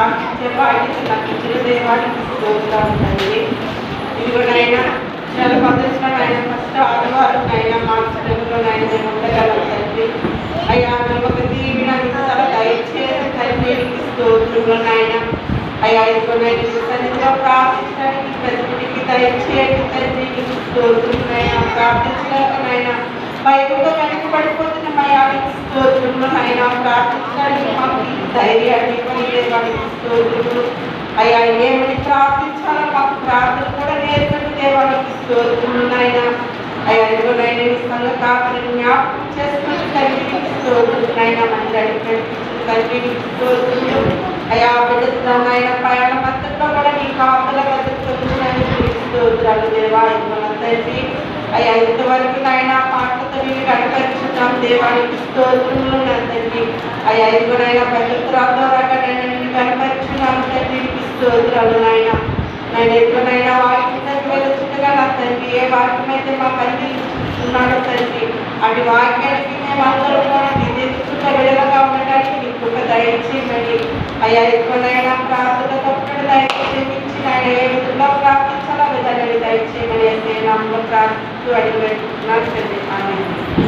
ప్రార్థించే బాధ్యత నాకు ఇచ్చిన దేవానికి స్తోత్రం తండ్రి. ఇదిగోనైనా చాలా పద్ధతిలోనైనా ఫస్ట్ ఆదివారం అయినా మార్చడంలోనైనా మేము ఉండగలం తండ్రి. అయ్యా మేము ఒక దీవిన దయచేసి తండ్రి స్తోత్రంలోనైనా అయ్యా ఇదిగోనైనా సన్నిధిలో ప్రార్థించడానికి ప్రతికి దయచేయండి తండ్రి. స్తోత్రంనైనా ప్రార్థించలేకనైనా బయటతో వెనకబడిపోతున్న మయానికి స్తోత్రంలోనైనా ప్రార్థించడానికి మాకు ధైర్యాన్ని ఇవ్వడానికి స్తోత్రములు. అయ్యా ఏమని ప్రార్థించాలో మాకు ప్రార్థన కూడా నేర్పండి దేవానికి స్తోత్రములైనా. అయ్యా ఇదిగోనైనా నీ సంఘ కాపులను జ్ఞాపకం చేసుకుని తండ్రికి స్తోత్రములైనా మంది అడిగిన తండ్రికి స్తోత్రములు. అయ్యా బిడ్డలైనా ప్రయాణం అంతట్లో కూడా నీ కాపుల బతుకుతున్నాను స్తోత్రాలు దేవా. తండ్రి అయ్యా ఇంతవరకు నాయన పాటలతో నేను కనపరుచున్నాం దేవానికి స్తోత్రములు నా తండ్రి. అయ్యా ఇదిగోనైనా పవిత్రాల ద్వారా నేను కనపరుచున్నాను తండ్రికి స్తోత్రాలు నాయన. నేను ఎదుగునైనా వాక్యం వెళ్ళొచ్చుగా నా తండ్రి. ఏ వాక్యం అయితే మాకు అందిస్తున్నాడో తండ్రి అటు వాక్యానికి మేము అందరూ కూడా నిధిస్తున్న విడుదలగా ఉండడానికి నీ కృప దయచేయమని. అయ్యా ఇదిగోనైనా ప్రార్థన తప్పుడు దయచేయించి ఆయన ఏ విధంగా ప్రార్థించాలో విధానాన్ని దయచేయమని అయితే నమ్మకం ప్రార్థిస్తూ అడిగి పెట్టుకున్నాను తండ్రి.